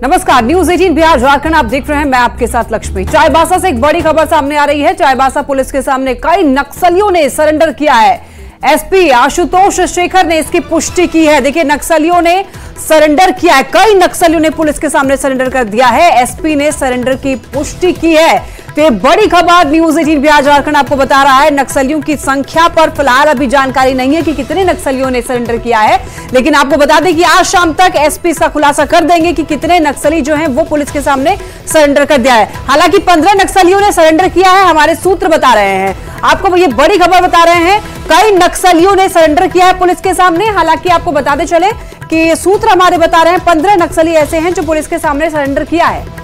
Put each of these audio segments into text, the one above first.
नमस्कार, न्यूज 18 बिहार झारखंड आप देख रहे हैं। मैं आपके साथ लक्ष्मी। चाईबासा से एक बड़ी खबर सामने आ रही है। चाईबासा पुलिस के सामने कई नक्सलियों ने सरेंडर किया है। एसपी आशुतोष शेखर ने इसकी पुष्टि की है। देखिए, नक्सलियों ने सरेंडर किया है। कई नक्सलियों ने पुलिस के सामने सरेंडर कर दिया है। एसपी ने सरेंडर की पुष्टि की है। तो ये बड़ी खबर न्यूज 18 बिहार झारखंड आपको बता रहा है। नक्सलियों की संख्या पर फिलहाल अभी जानकारी नहीं है कि कितने नक्सलियों ने सरेंडर किया है, लेकिन आपको बता दें कि आज शाम तक एसपी इसका खुलासा कर देंगे कि कितने नक्सली जो हैं वो पुलिस के सामने सरेंडर कर दिया है। हालांकि 15 नक्सलियों ने सरेंडर किया है, हमारे सूत्र बता रहे हैं। आपको ये बड़ी खबर बता रहे हैं, कई नक्सलियों ने सरेंडर किया है पुलिस के सामने। हालांकि आपको बताते चले कि सूत्र हमारे बता रहे हैं 15 नक्सली ऐसे हैं जो पुलिस के सामने सरेंडर किया है।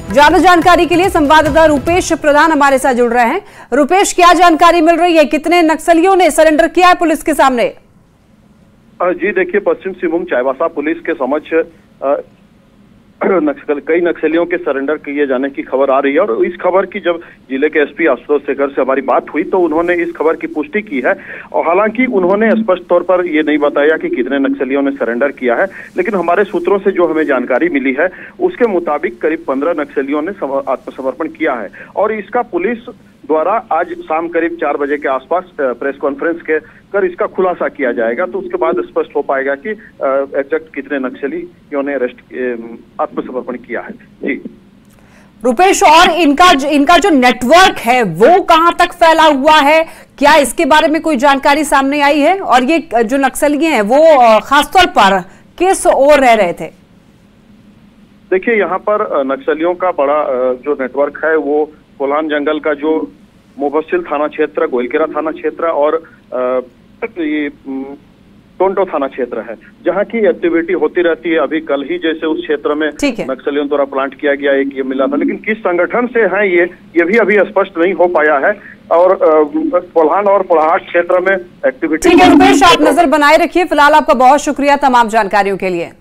ज्यादा जानकारी के लिए संवाददाता रुपेश प्रधान हमारे साथ जुड़ रहे हैं। रुपेश, क्या जानकारी मिल रही है, कितने नक्सलियों ने सरेंडर किया है पुलिस के सामने? जी देखिए, पश्चिम सिंहभूम चाईबासा पुलिस के समक्ष कई नक्सलियों के सरेंडर किए जाने की खबर आ रही है। और इस खबर की जब जिले के एसपी आशुतोष शेखर से हमारी बात हुई तो उन्होंने इस खबर की पुष्टि की है। और हालांकि उन्होंने स्पष्ट तौर पर ये नहीं बताया कि कितने नक्सलियों ने सरेंडर किया है, लेकिन हमारे सूत्रों से जो हमें जानकारी मिली है उसके मुताबिक करीब 15 नक्सलियों ने आत्मसमर्पण किया है। और इसका पुलिस द्वारा आज शाम करीब 4 बजे के आसपास प्रेस कॉन्फ्रेंस के कर इसका खुलासा किया जाएगा। तो उसके बाद स्पष्ट हो पाएगा कि एग्जैक्ट कितने नक्सलियों ने आत्मसमर्पण किया है। जी रुपेश, और इनका जो नेटवर्क है वो कहां तक फैला हुआ है, क्या इसके बारे में कोई जानकारी सामने आई है? और ये जो नक्सली हैं वो खासतौर पर किस ओर रह रहे थे? देखिए, यहाँ पर नक्सलियों का बड़ा जो नेटवर्क है वो कोल्हान जंगल का जो मुफस्सिल थाना क्षेत्र, गोइलकेरा थाना क्षेत्र और ये टोंटो थाना क्षेत्र है, जहाँ की एक्टिविटी होती रहती है। अभी कल ही जैसे उस क्षेत्र में नक्सलियों द्वारा प्लांट किया गया एक ये मिला था, लेकिन किस संगठन से है ये भी अभी स्पष्ट नहीं हो पाया है। और कोल्हान और पोड़ाहाट क्षेत्र में एक्टिविटी। ठीक है रुपेश, आप नजर बनाए रखिए। फिलहाल आपका बहुत शुक्रिया तमाम जानकारियों के लिए।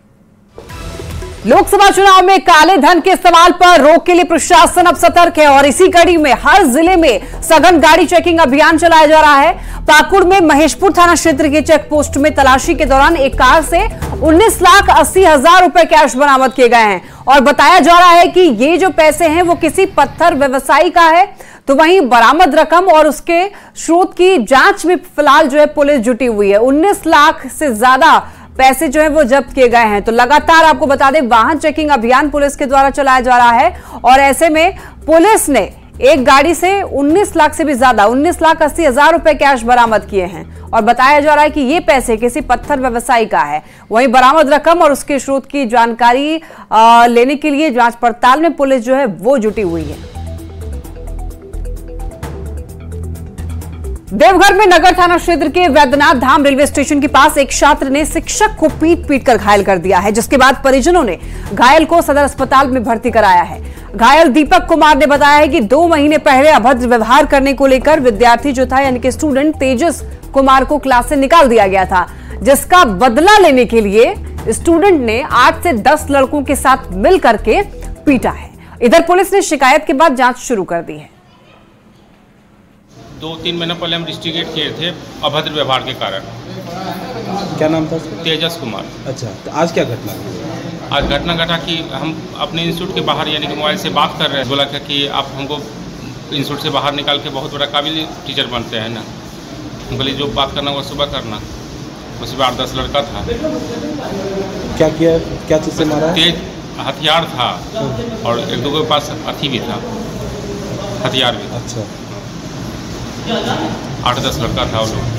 लोकसभा चुनाव में काले धन के इस्तेमाल पर रोक के लिए प्रशासन अब सतर्क है और इसी कड़ी में हर जिले में सघन गाड़ी चेकिंग अभियान चलाया जा रहा है। पाकुड़ में महेशपुर थाना क्षेत्र के चेक पोस्ट में तलाशी के दौरान एक कार से 19,80,000 रुपए कैश बरामद किए गए हैं और बताया जा रहा है कि ये जो पैसे हैं वो किसी पत्थर व्यवसायी का है। तो वहीं बरामद रकम और उसके स्रोत की जांच में फिलहाल जो है पुलिस जुटी हुई है। 19 लाख से ज्यादा पैसे जो है वो जब्त किए गए हैं। तो लगातार आपको बता दें, वाहन चेकिंग अभियान पुलिस के द्वारा चलाया जा रहा है और ऐसे में पुलिस ने एक गाड़ी से 19 लाख से भी ज्यादा 19,80,000 रुपए कैश बरामद किए हैं और बताया जा रहा है कि ये पैसे किसी पत्थर व्यवसायी का है। वहीं बरामद रकम और उसके स्रोत की जानकारी लेने के लिए जांच पड़ताल में पुलिस जो है वो जुटी हुई है। देवघर में नगर थाना क्षेत्र के वैद्यनाथ धाम रेलवे स्टेशन के पास एक छात्र ने शिक्षक को पीट कर घायल कर दिया है, जिसके बाद परिजनों ने घायल को सदर अस्पताल में भर्ती कराया है। घायल दीपक कुमार ने बताया है कि 2 महीने पहले अभद्र व्यवहार करने को लेकर विद्यार्थी जो था यानी कि स्टूडेंट तेजस कुमार को क्लास से निकाल दिया गया था, जिसका बदला लेने के लिए स्टूडेंट ने 8 से 10 लड़कों के साथ मिल करके पीटा है। इधर पुलिस ने शिकायत के बाद जांच शुरू कर दी है। 2-3 महीने पहले हम डिस्ट्रीगेट किए थे अभद्र व्यवहार के कारण। क्या नाम था? तेजस कुमार। अच्छा, तो आज क्या घटना? आज घटना घटा कि हम अपने इंस्टीट्यूट के बाहर यानी कि मोबाइल से बात कर रहे हैं। बोला कि आप हमको इंस्टीट्यूट से बाहर निकाल के बहुत बड़ा काबिल टीचर बनते हैं ना। हम बोले जो बात करना वो सुबह करना। उसी में 8-10 लड़का था। क्या किया, क्या चीज़ से मारा? तेज हथियार था और 1-2 के पास अथी भी था, हथियार भी। अच्छा, 8-10 लड़का था वो लोग।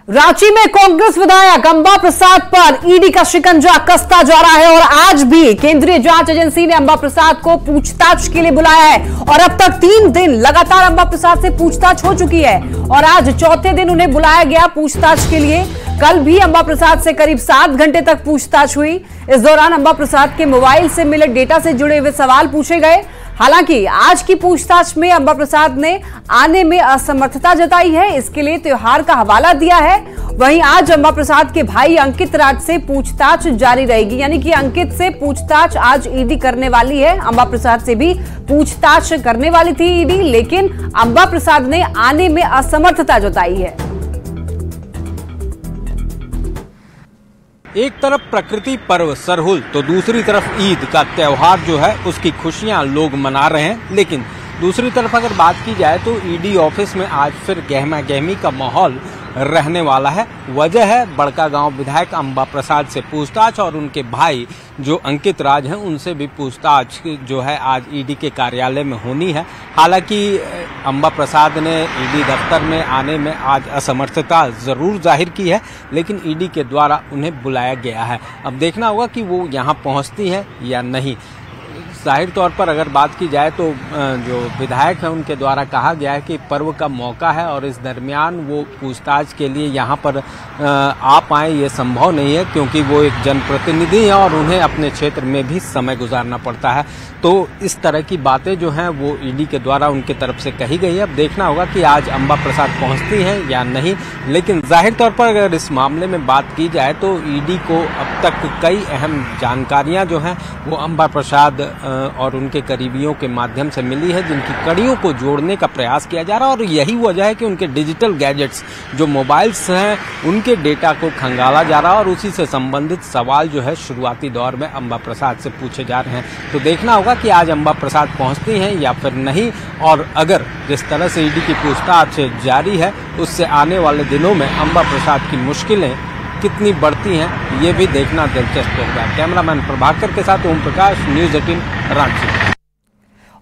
रांची में कांग्रेस विधायक अंबा प्रसाद पर ईडी का शिकंजा कसता जा रहा है और आज भी केंद्रीय जांच एजेंसी ने अंबा प्रसाद को पूछताछ के लिए बुलाया है और अब तक 3 दिन लगातार अंबा प्रसाद से पूछताछ हो चुकी है और आज चौथे दिन उन्हें बुलाया गया पूछताछ के लिए। कल भी अंबा प्रसाद से करीब 7 घंटे तक पूछताछ हुई। इस दौरान अंबा प्रसाद के मोबाइल से मिले डेटा से जुड़े हुए सवाल पूछे गए। हालांकि आज की पूछताछ में अंबा प्रसाद ने आने में असमर्थता जताई है, इसके लिए त्योहार का हवाला दिया है। वहीं आज अंबा प्रसाद के भाई अंकित राज से पूछताछ जारी रहेगी, यानी कि अंकित से पूछताछ आज ईडी करने वाली है। अंबा प्रसाद से भी पूछताछ करने वाली थी ईडी, लेकिन अंबा प्रसाद ने आने में असमर्थता जताई है। एक तरफ प्रकृति पर्व सरहुल तो दूसरी तरफ ईद का त्योहार जो है उसकी खुशियां लोग मना रहे हैं। लेकिन दूसरी तरफ अगर बात की जाए तो ईडी ऑफिस में आज फिर गहमा गहमी का माहौल रहने वाला है। वजह है बड़कागांव विधायक अंबा प्रसाद से पूछताछ और उनके भाई जो अंकित राज हैं उनसे भी पूछताछ जो है आज ईडी के कार्यालय में होनी है। हालांकि अंबा प्रसाद ने ईडी दफ्तर में आने में आज असमर्थता जरूर जाहिर की है, लेकिन ईडी के द्वारा उन्हें बुलाया गया है। अब देखना होगा कि वो यहाँ पहुँचती है या नहीं। जाहिर तौर पर अगर बात की जाए तो जो विधायक हैं उनके द्वारा कहा गया है कि पर्व का मौका है और इस दरमियान वो पूछताछ के लिए यहाँ पर आ पाएँ ये संभव नहीं है, क्योंकि वो एक जनप्रतिनिधि हैं और उन्हें अपने क्षेत्र में भी समय गुजारना पड़ता है। तो इस तरह की बातें जो हैं वो ईडी के द्वारा उनके तरफ से कही गई है। अब देखना होगा कि आज अंबा प्रसाद पहुँचती हैं या नहीं। लेकिन जाहिर तौर पर अगर इस मामले में बात की जाए तो ईडी को अब तक कई अहम जानकारियाँ जो हैं वो अंबा प्रसाद और उनके करीबियों के माध्यम से मिली है, जिनकी कड़ियों को जोड़ने का प्रयास किया जा रहा है। और यही वजह है कि उनके डिजिटल गैजेट्स जो मोबाइल्स हैं उनके डेटा को खंगाला जा रहा है और उसी से संबंधित सवाल जो है शुरुआती दौर में अंबा प्रसाद से पूछे जा रहे हैं। तो देखना होगा कि आज अंबा प्रसाद पहुंचती हैं या फिर नहीं, और अगर जिस तरह से ईडी की पूछताछ जारी है उससे आने वाले दिनों में अंबा प्रसाद की मुश्किलें कितनी बढ़ती हैं ये भी देखना दिलचस्प होगा। कैमरामैन प्रभाकर के साथ ओम प्रकाश, न्यूज़ 18 रांची।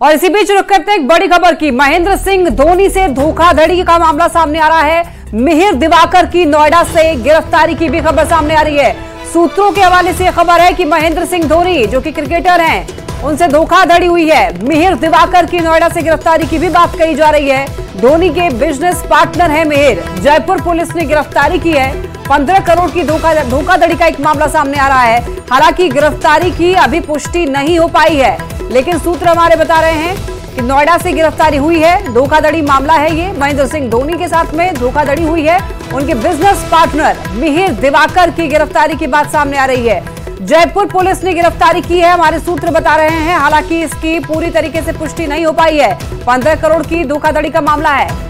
और इसी बीच रुक करते एक बड़ी खबर की। महेंद्र सिंह धोनी से धोखाधड़ी का मामला सामने आ रहा है। मिहिर दिवाकर की नोएडा से गिरफ्तारी की भी खबर सामने आ रही है। सूत्रों के हवाले से खबर है कि महेंद्र सिंह धोनी जो कि क्रिकेटर हैं उनसे धोखाधड़ी हुई है। मिहिर दिवाकर की नोएडा से गिरफ्तारी की भी बात कही जा रही है। धोनी के बिजनेस पार्टनर है मिहिर। जयपुर पुलिस ने गिरफ्तारी की है। 15 करोड़ की धोखाधड़ी का एक मामला सामने आ रहा है। हालांकि गिरफ्तारी की अभी पुष्टि नहीं हो पाई है, लेकिन सूत्र हमारे बता रहे हैं कि नोएडा से गिरफ्तारी हुई है। धोखाधड़ी मामला है ये। महेंद्र सिंह धोनी के साथ में धोखाधड़ी हुई है। उनके बिजनेस पार्टनर मिहिर दिवाकर की गिरफ्तारी की बात सामने आ रही है। जयपुर पुलिस ने गिरफ्तारी की है, हमारे सूत्र बता रहे हैं। हालांकि इसकी पूरी तरीके से पुष्टि नहीं हो पाई है। 15 करोड़ की धोखाधड़ी का मामला है।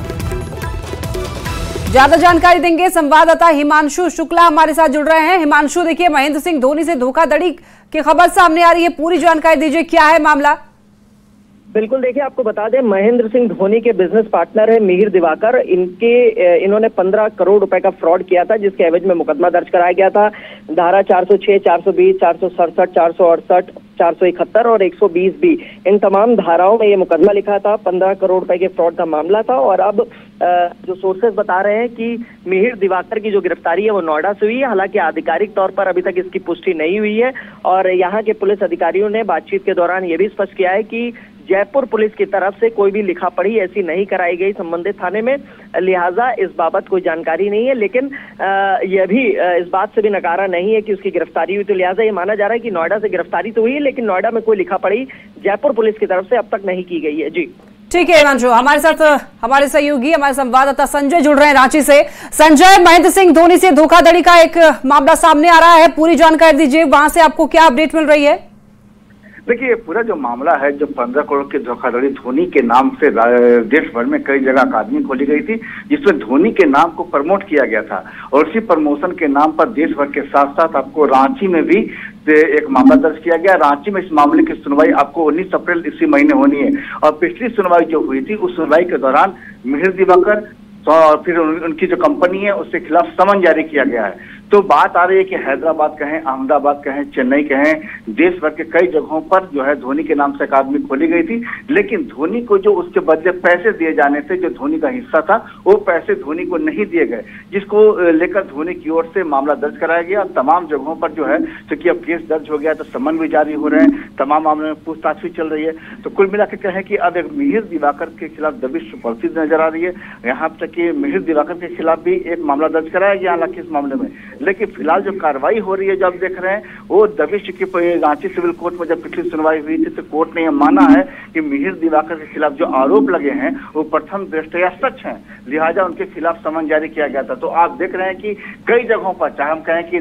ज्यादा जानकारी देंगे संवाददाता हिमांशु शुक्ला हमारे साथ जुड़ रहे हैं। हिमांशु, देखिए महेंद्र सिंह धोनी से धोखाधड़ी की खबर सामने आ रही है, पूरी जानकारी दीजिए, क्या है मामला? बिल्कुल, देखिए आपको बता दें महेंद्र सिंह धोनी के बिजनेस पार्टनर है मिहिर दिवाकर। इन्होंने 15 करोड़ रुपए का फ्रॉड किया था, जिसके एवज में मुकदमा दर्ज कराया गया था। धारा 406, 420, 467, 468, 471 और 120 भी, इन तमाम धाराओं में ये मुकदमा लिखा था। 15 करोड़ रुपए के फ्रॉड का मामला था। और अब जो सोर्सेज बता रहे हैं कि मिहिर दिवाकर की जो गिरफ्तारी है वो नोएडा से हुई है। हालांकि आधिकारिक तौर पर अभी तक इसकी पुष्टि नहीं हुई है। और यहाँ के पुलिस अधिकारियों ने बातचीत के दौरान ये भी स्पष्ट किया है कि जयपुर पुलिस की तरफ से कोई भी लिखा पढ़ी ऐसी नहीं कराई गई संबंधित थाने में, लिहाजा इस बाबत कोई जानकारी नहीं है। लेकिन यह भी इस बात से भी नकारा नहीं है कि उसकी गिरफ्तारी हुई, तो लिहाजा ये माना जा रहा है कि नोएडा से गिरफ्तारी तो हुई है, लेकिन नोएडा में कोई लिखा पढ़ी जयपुर पुलिस की तरफ से अब तक नहीं की गई है। जी ठीक है हिमांशु, हमारे साथ हमारे सहयोगी हमारे संवाददाता संजय जुड़ रहे हैं रांची से। संजय, महेंद्र सिंह धोनी से धोखाधड़ी का एक मामला सामने आ रहा है, पूरी जानकारी दीजिए, वहां से आपको क्या अपडेट मिल रही है? देखिए, पूरा जो मामला है, जो 15 करोड़ की धोखाधड़ी धोनी के नाम से देश भर में कई जगह अकादमी खोली गई थी, जिसमें धोनी के नाम को प्रमोट किया गया था। और उसी प्रमोशन के नाम पर देश भर के साथ साथ आपको रांची में भी एक मामला दर्ज किया गया। रांची में इस मामले की सुनवाई आपको 19 अप्रैल इसी महीने होनी है। और पिछली सुनवाई जो हुई थी, उस सुनवाई के दौरान मिहिर दिवाकर और फिर उनकी जो कंपनी है उसके खिलाफ समन जारी किया गया है। तो बात आ रही है कि हैदराबाद कहें, अहमदाबाद कहें, चेन्नई कहें, देश भर के कई जगहों पर जो है धोनी के नाम से अकादमी खोली गई थी। लेकिन धोनी को जो उसके बदले पैसे दिए जाने से, जो धोनी का हिस्सा था, वो पैसे धोनी को नहीं दिए गए, जिसको लेकर धोनी की ओर से मामला दर्ज कराया गया। तमाम जगहों पर जो है, क्योंकि अब केस दर्ज हो गया तो समन भी जारी हो रहे हैं, तमाम मामले में पूछताछ भी चल रही है। तो कुल मिलाकर कहें कि अब एक मिहिर दिवाकर के खिलाफ दबिश बढ़ती नजर आ रही है। यहाँ तक कि मिहिर दिवाकर के खिलाफ भी एक मामला दर्ज कराया गया हालांकि इस मामले में। लेकिन फिलहाल जो कार्रवाई हो रही है, जो आप देख रहे हैं, वो दबिश की रांची सिविल कोर्ट में जब पिछली सुनवाई हुई थी तो कोर्ट ने यह माना है कि मिहिर दिवाकर के खिलाफ जो आरोप लगे हैं वो प्रथम दृष्टया सच हैं, लिहाजा उनके खिलाफ समन जारी किया गया था। तो आप देख रहे हैं कि कई जगहों पर, चाहे हम कहें कि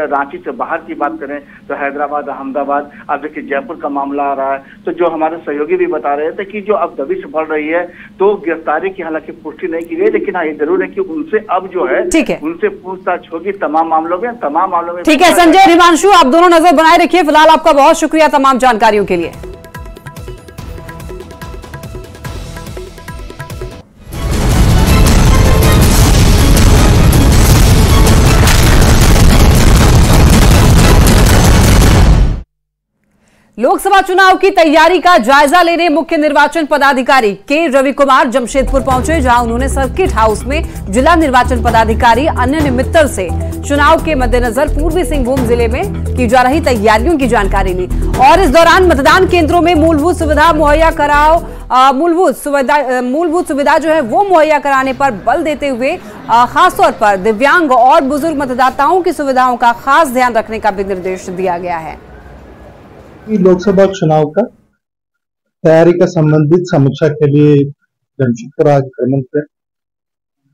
रांची से बाहर की बात करें तो हैदराबाद, अहमदाबाद, अब देखिए जयपुर का मामला आ रहा है। तो जो हमारे सहयोगी भी बता रहे थे कि जो अब दबिश बढ़ रही है, तो गिरफ्तारी की हालांकि पुष्टि नहीं की गई, लेकिन हाँ ये जरूर है कि उनसे अब जो है उनसे पूछताछ होगी, तमाम तमाम मामलों में ठीक है संजय, हिमांशु, आप दोनों नजर बनाए रखिए। फिलहाल आपका बहुत शुक्रिया तमाम जानकारियों के लिए। लोकसभा चुनाव की तैयारी का जायजा लेने मुख्य निर्वाचन पदाधिकारी के रवि कुमार जमशेदपुर पहुंचे, जहां उन्होंने सर्किट हाउस में जिला निर्वाचन पदाधिकारी अन्य मित्तर से चुनाव के मद्देनजर पूर्वी सिंहभूम जिले में की जा रही तैयारियों की जानकारी ली और इस दौरान मतदान केंद्रों में मूलभूत सुविधा मुहैया कराओ, मूलभूत सुविधा जो है वो मुहैया कराने पर बल देते हुए खासतौर पर दिव्यांग और बुजुर्ग मतदाताओं की सुविधाओं का खास ध्यान रखने का भी निर्देश दिया गया है। लोकसभा चुनाव का तैयारी का संबंधित समीक्षा के लिए जमशेदपुर आज भ्रमण पे,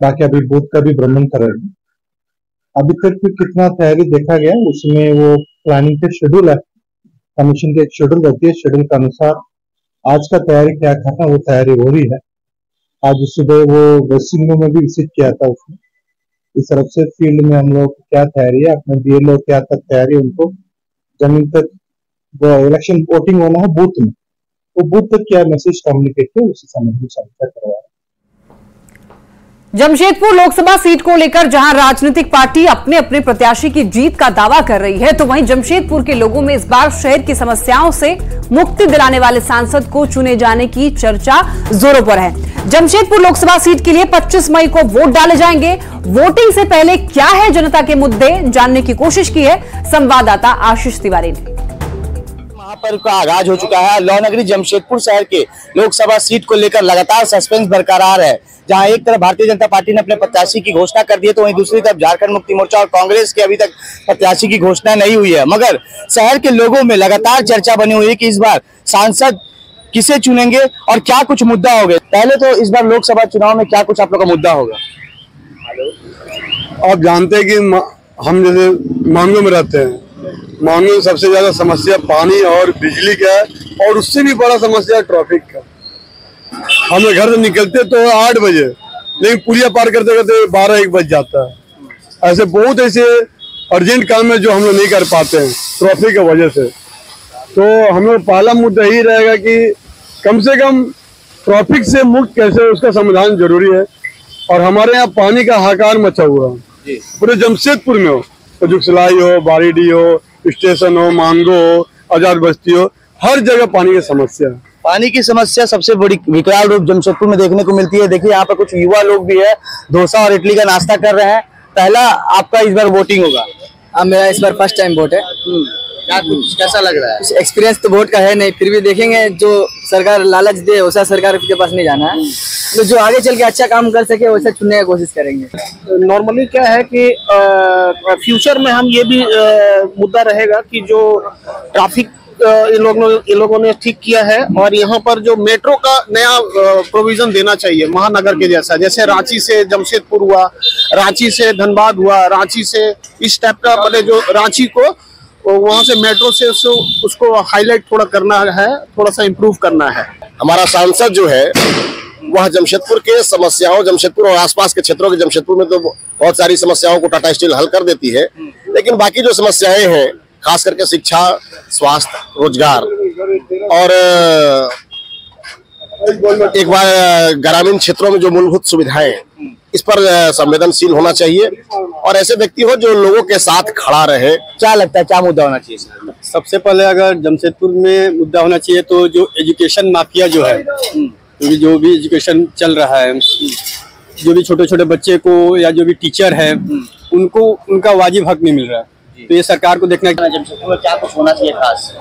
बाकी अभी बूथ का भी भ्रमण कर रहे हैं। अभी तक भी कितना तैयारी देखा गया, उसमें वो प्लानिंग के शेड्यूल है, कमीशन की एक शेड्यूल रहती है, शेड्यूल के अनुसार आज का तैयारी क्या करना वो तैयारी हो रही है। आज सुबह वो वेस्ट सिंहभूम में भी विजिट किया था, उसमें इस तरफ से फील्ड में हम लोग क्या तैयारी है, अपने बीएलओ क्या तक तैयारी, उनको जमीन तक वो इलेक्शन वोटिंग होना है बूथ में, वो बूथ तक क्या मैसेज कम्युनिकेट किया उसी संबंध में समीक्षा करवाया। जमशेदपुर लोकसभा सीट को लेकर जहां राजनीतिक पार्टी अपने अपने प्रत्याशी की जीत का दावा कर रही है, तो वहीं जमशेदपुर के लोगों में इस बार शहर की समस्याओं से मुक्ति दिलाने वाले सांसद को चुने जाने की चर्चा जोरों पर है। जमशेदपुर लोकसभा सीट के लिए 25 मई को वोट डाले जाएंगे। वोटिंग से पहले क्या है जनता के मुद्दे, जानने की कोशिश की है संवाददाता आशीष तिवारी ने। महापर्व का आगाज हो चुका है। लौ नगरी जमशेदपुर शहर के लोकसभा सीट को लेकर लगातार सस्पेंस बरकरार है, जहां एक तरफ भारतीय जनता पार्टी ने अपने प्रत्याशी की घोषणा कर दी है, तो वहीं दूसरी तरफ झारखंड मुक्ति मोर्चा और कांग्रेस की अभी तक प्रत्याशी की घोषणा नहीं हुई है। मगर शहर के लोगों में लगातार चर्चा बनी हुई है कि इस बार सांसद किसे चुनेंगे और क्या कुछ मुद्दा होगा। पहले तो इस बार लोकसभा चुनाव में क्या कुछ आप लोग का मुद्दा होगा? आप जानते हैं कि हम जैसे मांगों में रहते हैं, मांगों में सबसे ज्यादा समस्या पानी और बिजली का है, और उससे भी बड़ा समस्या ट्रैफिक का। हम घर से निकलते तो 8 बजे, लेकिन पुलिया पार करते करते 12-1 बज जाता है। ऐसे बहुत ऐसे अर्जेंट काम है जो हम लोग नहीं कर पाते हैं ट्रैफिक की वजह से। तो हम लोग पहला मुद्दा यही रहेगा कि कम से कम ट्रैफिक से मुक्त कैसे, उसका समाधान जरूरी है। और हमारे यहाँ पानी का हाहाकार मचा हुआ है पूरे जमशेदपुर में, हो तो जुगसलाई हो, बारीडी हो, स्टेशन हो, मांगो हो, आजाद बस्ती हो, हर जगह पानी की समस्या है। पानी की समस्या सबसे बड़ी विकराल रूप जमशेदपुर में देखने को मिलती है। देखिए यहाँ पर कुछ युवा लोग भी है, डोसा और इडली का नाश्ता कर रहे हैं। पहला आपका इस बार वोटिंग होगा? मेरा इस बार फर्स्ट टाइम वोट है। क्या कुछ कैसा लग रहा है? एक्सपीरियंस तो वोट का है नहीं, फिर भी देखेंगे, जो सरकार लालच दे वैसा सरकार के पास नहीं जाना है, तो जो आगे चल के अच्छा काम कर सके वैसा चुनने की कोशिश करेंगे। नॉर्मली क्या है कि फ्यूचर में हम ये भी मुद्दा रहेगा कि जो ट्रैफिक इन लोगों ने ठीक किया है, और यहाँ पर जो मेट्रो का नया प्रोविजन देना चाहिए महानगर के जैसा, जैसे रांची से जमशेदपुर हुआ, रांची से धनबाद हुआ, रांची से इस टाइप का, मतलब जो रांची को वहाँ से मेट्रो से उसको हाईलाइट थोड़ा करना है, थोड़ा सा इम्प्रूव करना है। हमारा सांसद जो है वह जमशेदपुर के समस्याओं, जमशेदपुर और आसपास के क्षेत्रों के, जमशेदपुर में तो बहुत सारी समस्याओं को टाटा स्टील हल कर देती है, लेकिन बाकी जो समस्याएं हैं, खास करके शिक्षा, स्वास्थ्य, रोजगार और एक बार ग्रामीण क्षेत्रों में जो मूलभूत सुविधाएं, इस पर संवेदनशील होना चाहिए और ऐसे व्यक्ति हो जो लोगों के साथ खड़ा रहे। क्या लगता है क्या मुद्दा होना चाहिए? सबसे पहले अगर जमशेदपुर में मुद्दा होना चाहिए तो जो एजुकेशन माफिया जो है, क्योंकि जो भी एजुकेशन चल रहा है, जो भी छोटे छोटे बच्चे को या जो भी टीचर है उनको उनका वाजिब हक नहीं मिल रहा है, तो ये सरकार को देखना है। जमशेदपुर में क्या कुछ होना चाहिए खास?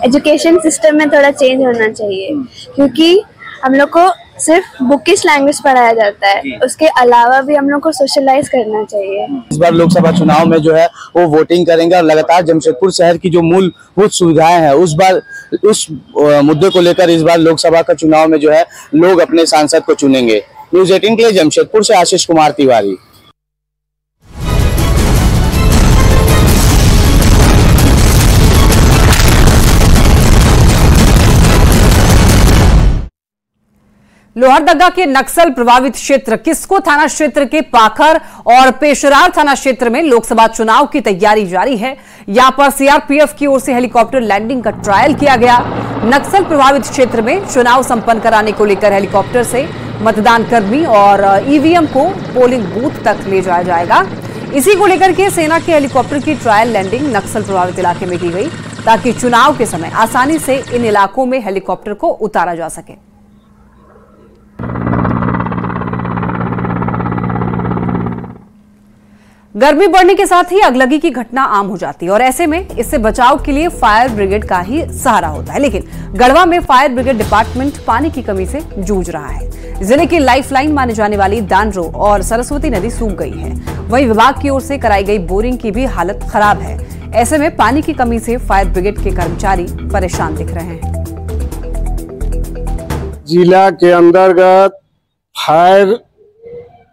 एजुकेशन सिस्टम में थोड़ा चेंज होना चाहिए, क्योंकि हम लोग को सिर्फ बुकिश लैंग्वेज पढ़ाया जाता है, उसके अलावा भी हम लोग को सोशलाइज करना चाहिए। इस बार लोकसभा चुनाव में जो है वो वोटिंग करेंगे और लगातार जमशेदपुर शहर की जो मूलभूत सुविधाएं हैं उस मुद्दे को लेकर इस बार लोकसभा का चुनाव में जो है लोग अपने सांसद को चुनेंगे। न्यूज़ 18 के लिए जमशेदपुर से आशीष कुमार तिवारी। लोहरदगा के नक्सल प्रभावित क्षेत्र किस्को थाना क्षेत्र के पाखर और पेशरार थाना क्षेत्र में लोकसभा चुनाव की तैयारी जारी है। यहां पर सीआरपीएफ की ओर से हेलीकॉप्टर लैंडिंग का ट्रायल किया गया। नक्सल प्रभावित क्षेत्र में चुनाव संपन्न कराने को लेकर हेलीकॉप्टर से मतदान कर्मी और ईवीएम को पोलिंग बूथ तक ले जाया जाएगा। इसी को लेकर के सेना के हेलीकॉप्टर की ट्रायल लैंडिंग नक्सल प्रभावित इलाके में की गई ताकि चुनाव के समय आसानी से इन इलाकों में हेलीकॉप्टर को उतारा जा सके। गर्मी बढ़ने के साथ ही अगलगी की घटना आम हो जाती है और ऐसे में इससे बचाव के लिए फायर ब्रिगेड का ही सहारा होता है। लेकिन गढ़वा में फायर ब्रिगेड डिपार्टमेंट पानी की कमी से जूझ रहा है। जिले की लाइफलाइन माने जाने वाली दानरो और सरस्वती नदी सूख गई है। वहीं विभाग की ओर से कराई गई बोरिंग की भी हालत खराब है। ऐसे में पानी की कमी से फायर ब्रिगेड के कर्मचारी परेशान दिख रहे हैं। जिला के अंतर्गत फायर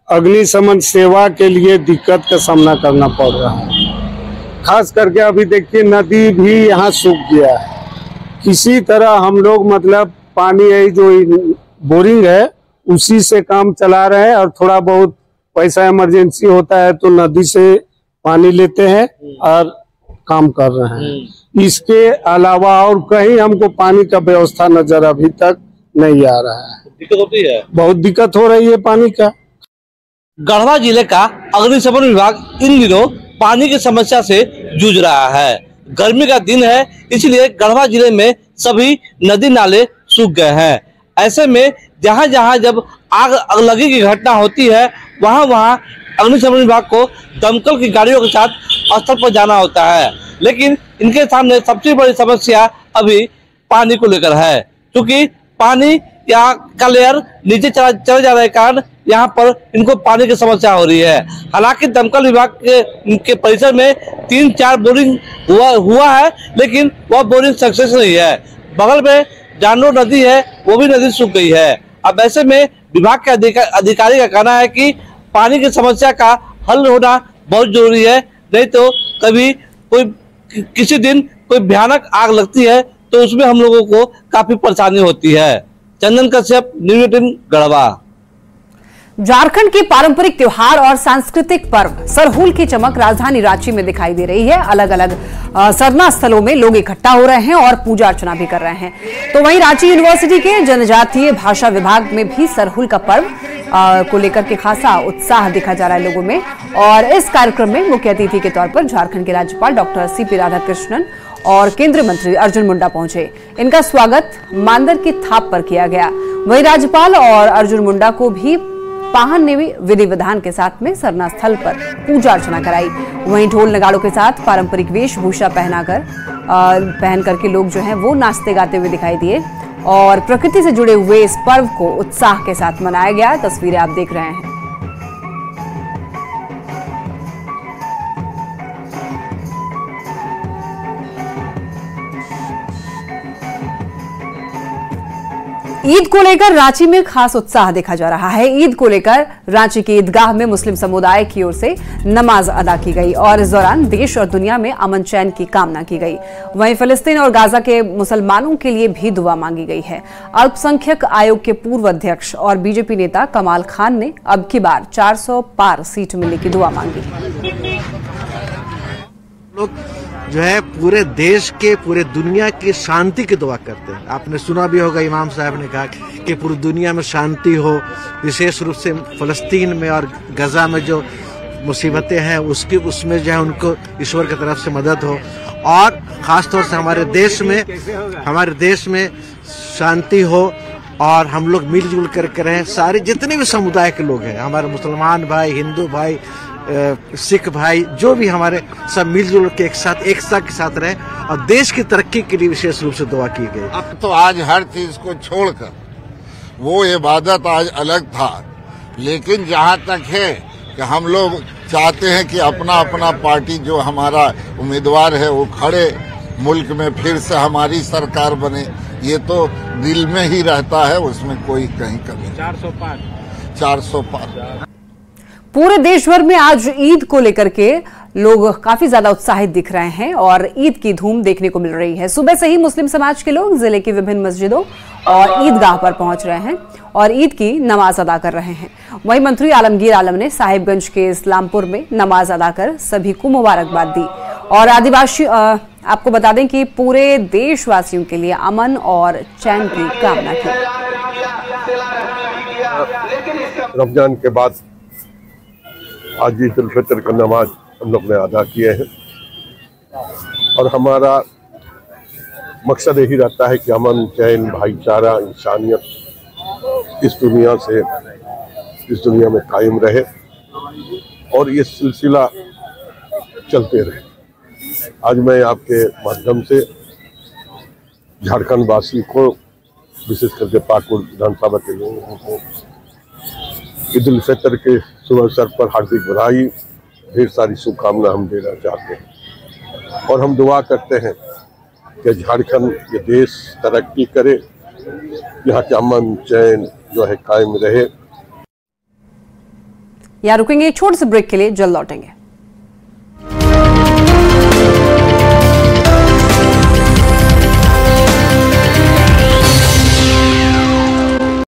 अग्निशमन सेवा के लिए दिक्कत का सामना करना पड़ रहा है। खास करके अभी देखिए नदी भी यहाँ सूख गया है। किसी तरह हम लोग मतलब पानी है जो बोरिंग है उसी से काम चला रहे हैं और थोड़ा बहुत पैसा इमरजेंसी होता है तो नदी से पानी लेते हैं और काम कर रहे हैं। इसके अलावा और कहीं हमको पानी का व्यवस्था नजर अभी तक नहीं आ रहा है। दिक्कत होती है, बहुत दिक्कत हो रही है पानी का। गढ़वा जिले का अग्निशमन विभाग इन दिनों पानी की समस्या से जूझ रहा है। गर्मी का दिन है, इसलिए गढ़वा जिले में सभी नदी नाले सूख गए हैं। ऐसे में जहां जहां जब आग अगलगी की घटना होती है वहां वहां अग्निशमन विभाग को दमकल की गाड़ियों के साथ स्थल पर जाना होता है। लेकिन इनके सामने सबसे बड़ी समस्या अभी पानी को लेकर है, क्योंकि पानी का लेयर नीचे चले जाने के कारण यहाँ पर इनको पानी की समस्या हो रही है। हालांकि दमकल विभाग के परिसर में 3-4 बोरिंग हुआ है, लेकिन वह बोरिंग सक्सेस नहीं है। बगल में जानू नदी है, वो भी नदी सूख गई है। अब ऐसे में विभाग के अधिकारी का कहना है कि पानी की समस्या का हल होना बहुत जरूरी है, नहीं तो कभी किसी दिन कोई भयानक आग लगती है तो उसमें हम लोगों को काफी परेशानी होती है। चंदन कश्यप, न्यूज़ 18 गढ़वा। झारखंड के पारंपरिक त्योहार और सांस्कृतिक पर्व सरहुल की चमक राजधानी रांची में दिखाई दे रही है। अलग अलग सरना स्थलों में लोग इकट्ठा हो रहे हैं और पूजा अर्चना भी कर रहे हैं। तो वहीं रांची यूनिवर्सिटी के जनजातीय भाषा विभाग में भी सरहुल का पर्व को लेकर के खासा उत्साह दिखा जा रहा है लोगों में। और इस कार्यक्रम में मुख्य अतिथि के तौर पर झारखंड के राज्यपाल डॉक्टर सीपी राधाकृष्णन और केंद्रीय मंत्री अर्जुन मुंडा पहुंचे। इनका स्वागत मांदर की थाप पर किया गया। वहीं राज्यपाल और अर्जुन मुंडा को भी पाहन ने भी विधि विधान के साथ में सरना स्थल पर पूजा अर्चना कराई। वहीं ढोल नगाड़ों के साथ पारंपरिक वेशभूषा पहन करके लोग जो हैं वो नाचते गाते हुए दिखाई दिए और प्रकृति से जुड़े हुए इस पर्व को उत्साह के साथ मनाया गया। तस्वीरें आप देख रहे हैं। ईद को लेकर रांची में खास उत्साह देखा जा रहा है। ईद को लेकर रांची की ईदगाह में मुस्लिम समुदाय की ओर से नमाज अदा की गई और इस दौरान देश और दुनिया में अमन चैन की कामना की गई। वहीं फिलिस्तीन और गाजा के मुसलमानों के लिए भी दुआ मांगी गई है। अल्पसंख्यक आयोग के पूर्व अध्यक्ष और बीजेपी नेता कमाल खान ने अब की बार 400 पार सीट मिलने की दुआ मांगी। जो है पूरे देश के पूरे दुनिया की शांति की दुआ करते हैं। आपने सुना भी होगा इमाम साहब ने कहा कि पूरी दुनिया में शांति हो, विशेष रूप से फलस्तीन में और गजा में जो मुसीबतें हैं उसमें जो है उनको ईश्वर की तरफ से मदद हो और खासतौर से हमारे देश में शांति हो और हम लोग मिलजुल करके रहें। सारे जितने भी समुदाय के लोग हैं, हमारे मुसलमान भाई, हिंदू भाई, सिख भाई, जो भी हमारे सब मिलजुल के एक साथ के साथ रहे और देश की तरक्की के लिए विशेष रूप से दुआ की गई। अब तो आज हर चीज को छोड़कर वो इबादत आज अलग था, लेकिन जहाँ तक है कि हम लोग चाहते हैं कि अपना अपना पार्टी जो हमारा उम्मीदवार है वो खड़े, मुल्क में फिर से हमारी सरकार बने, ये तो दिल में ही रहता है, उसमें कोई कहीं कमी। 400 पार। पूरे देश भर में आज ईद को लेकर के लोग काफी ज्यादा उत्साहित दिख रहे हैं और ईद की धूम देखने को मिल रही है। सुबह से ही मुस्लिम समाज के लोग जिले की विभिन्न मस्जिदों और ईदगाह पर पहुंच रहे हैं और ईद की नमाज अदा कर रहे हैं। वहीं मंत्री आलमगीर आलम ने साहिबगंज के इस्लामपुर में नमाज अदा कर सभी को मुबारकबाद दी और आदिवासी आपको बता दें कि पूरे देशवासियों के लिए अमन और चैन की कामना की। रमजान के बाद आज ईद उल फितर का नमाज हम लोग ने अदा किए हैं और हमारा मकसद यही रहता है कि अमन चैन भाईचारा इंसानियत इस दुनिया में कायम रहे और ये सिलसिला चलते रहे। आज मैं आपके माध्यम से झारखंड वासी को विशेष करके पाकुड़ विधानसभा के लोगों को ईद उल फितर के शुभ अवसर पर हार्दिक बधाई, ढेर सारी शुभकामना हम देना चाहते हैं और हम दुआ करते हैं कि झारखंड ये देश तरक्की करे, यहाँ के अमन चैन जो है कायम रहे। यहाँ रुकेंगे, छोटे से ब्रेक के लिए जल्द लौटेंगे।